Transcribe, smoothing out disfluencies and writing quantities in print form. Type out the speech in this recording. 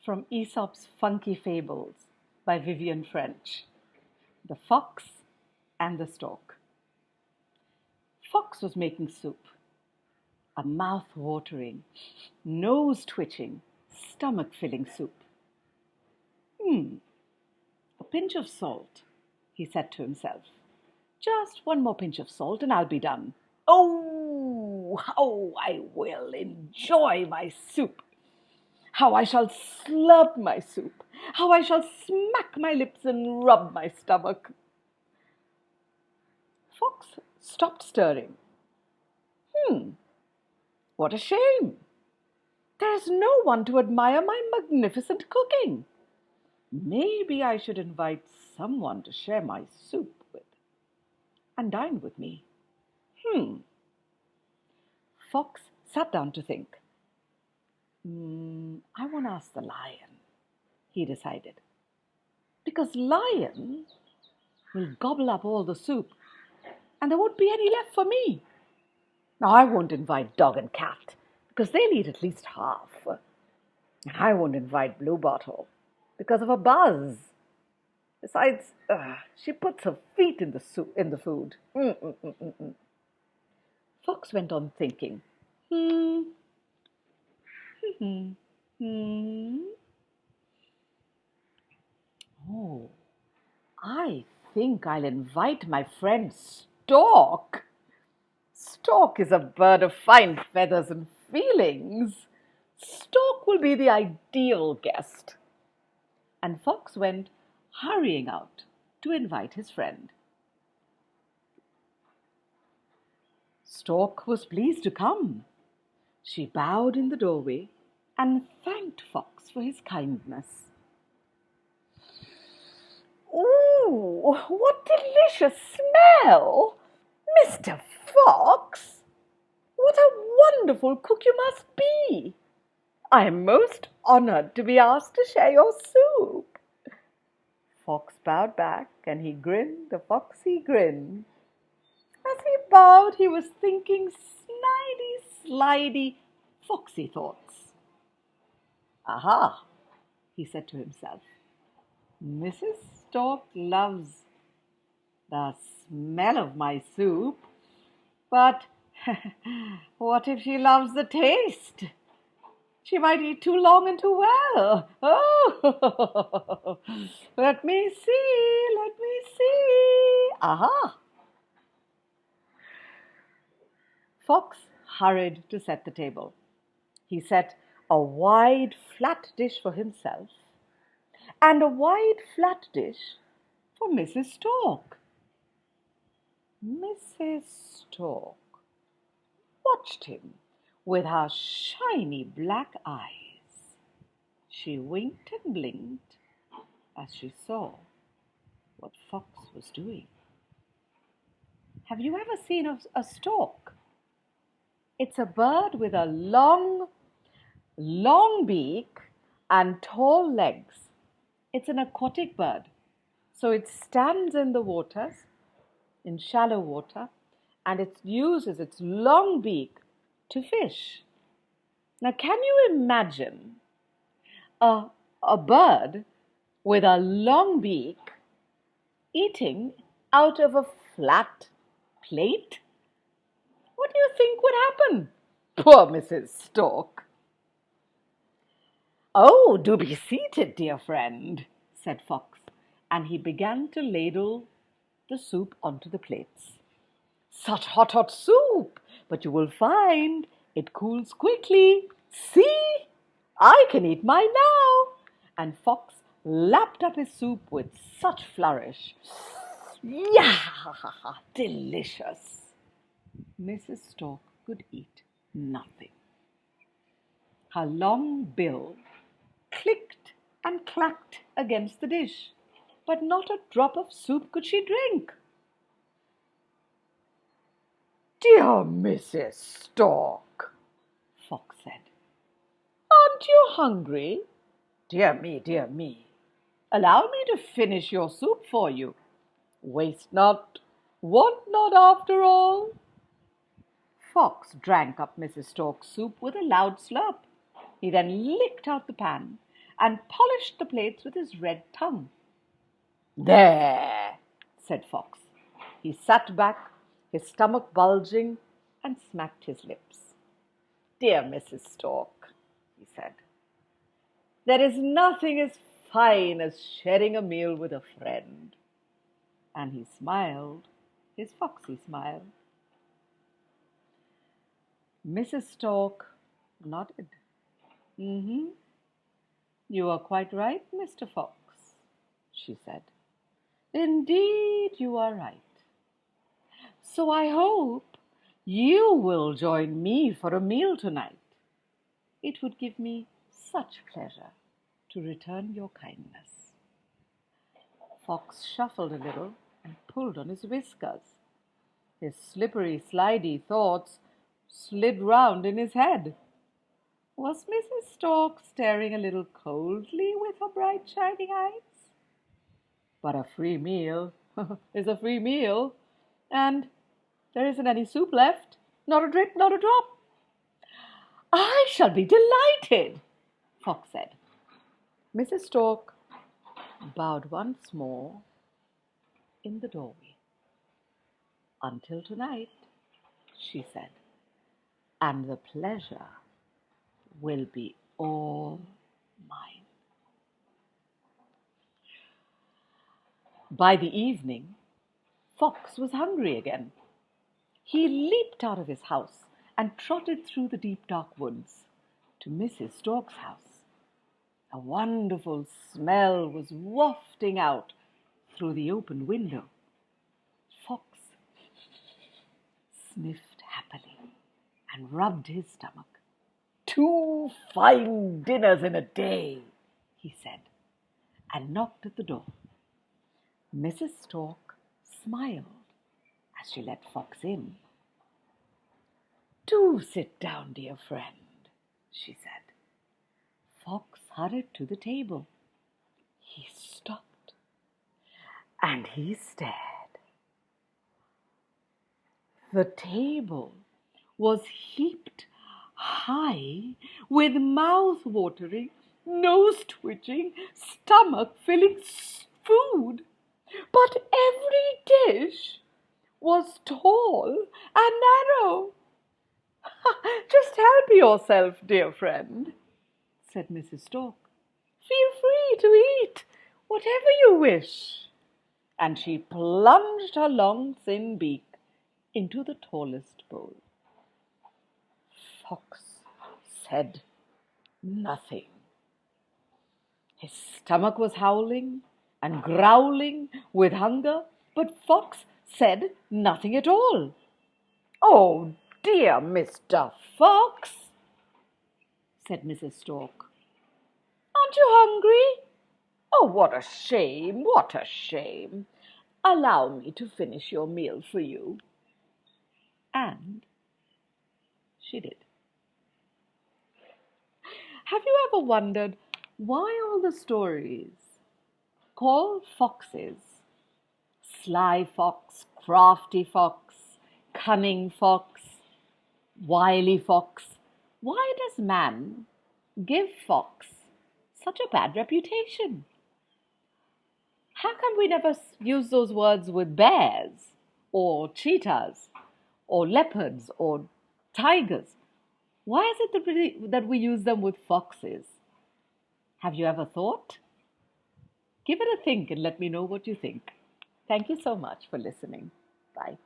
From Aesop's Funky Fables by Vivian French. The Fox and the Stork. Fox was making soup. A mouth-watering, nose-twitching, stomach-filling soup. A pinch of salt, he said to himself. Just one more pinch of salt and I'll be done. Oh, how I will enjoy my soup! How I shall slurp my soup! How I shall smack my lips and rub my stomach! Fox stopped stirring. What a shame! There is no one to admire my magnificent cooking. Maybe I should invite someone to share my soup with and dine with me. Fox sat down to think. I want to ask the lion, he decided, because lion will gobble up all the soup and there won't be any left for me. Now, I won't invite dog and cat because they'll eat at least half. And I won't invite Bluebottle because of her buzz. Besides, she puts her feet in the food. Fox went on thinking. Oh, I think I'll invite my friend Stalk. Stork is a bird of fine feathers and feelings. Stork will be the ideal guest. And Fox went hurrying out to invite his friend. Stork was pleased to come. She bowed in the doorway and thanked Fox for his kindness. Ooh, what delicious smell! Mr. Fox, what a wonderful cook you must be! I am most honored to be asked to share your soup. Fox bowed back and he grinned a foxy grin. As he bowed, he was thinking slidey, foxy thoughts. Aha, he said to himself. Mrs. Stork loves the smell of my soup, but what if she loves the taste? She might eat too long and too well. Oh, let me see. Aha! Fox hurried to set the table. He set a wide, flat dish for himself and a wide, flat dish for Mrs. Stork. Mrs. Stork watched him with her shiny black eyes. She winked and blinked as she saw what Fox was doing. Have you ever seen a stork? It's a bird with a long beak and tall legs. It's an aquatic bird, so it stands in the waters, in shallow water, and it uses its long beak to fish. Now, can you imagine a bird with a long beak eating out of a flat plate? What do you think would happen? Poor Mrs. Stork. Oh, do be seated, dear friend, said Fox, and he began to ladle the soup onto the plates. Such hot soup, but you will find it cools quickly. See, I can eat mine now. And Fox lapped up his soup with such flourish. Yeah, delicious. Mrs. Stork could eat nothing. Her long bill clicked and clacked against the dish, but not a drop of soup could she drink. Dear Mrs. Stork, Fox said, aren't you hungry? Dear me. Allow me to finish your soup for you. Waste not, want not after all. Fox drank up Mrs. Stork's soup with a loud slurp. He then licked out the pan and polished the plates with his red tongue. "There," said Fox. He sat back, his stomach bulging, and smacked his lips. "Dear Mrs. Stalk," he said, "there is nothing as fine as sharing a meal with a friend." And he smiled his foxy smile. Mrs. Stalk nodded. "You are quite right, Mr. Fox," she said. "Indeed, you are right. So I hope you will join me for a meal tonight. It would give me such pleasure to return your kindness." Fox shuffled a little and pulled on his whiskers. His slippery, slidey thoughts slid round in his head. Was Mrs. Stalk staring a little coldly with her bright, shining eyes? But a free meal is a free meal, and there isn't any soup left, not a drip, not a drop. "I shall be delighted," Fox said. Mrs. Stalk bowed once more in the doorway. "Until tonight," she said, "and the pleasure will be all mine." By the evening, Fox was hungry again. He leaped out of his house and trotted through the deep dark woods to Mrs. Stalk's house. A wonderful smell was wafting out through the open window. Fox sniffed happily and rubbed his stomach. "2 fine dinners in a day," he said, and knocked at the door. Mrs. Stalk smiled as she let Fox in. "Do sit down, dear friend," she said. Fox hurried to the table. He stopped and he stared. The table was heaped high with mouth-watering, nose-twitching, stomach-filling food, but every dish was tall and narrow. "Just help yourself, dear friend," said Mrs. Stalk. "Feel free to eat whatever you wish." And she plunged her long, thin beak into the tallest bowl. Fox said nothing. His stomach was howling and growling with hunger, but Fox said nothing at all. "Oh, dear Mr. Fox," said Mrs. Stalk, "aren't you hungry? Oh, what a shame, what a shame. Allow me to finish your meal for you." And she did. Have you ever wondered why all the stories call foxes Sly Fox, Crafty Fox, Cunning Fox, Wily Fox? Why does man give fox such a bad reputation? How come we never use those words with bears or cheetahs or leopards or tigers? Why is it that we use them with foxes? Have you ever thought? Give it a think and let me know what you think. Thank you so much for listening. Bye.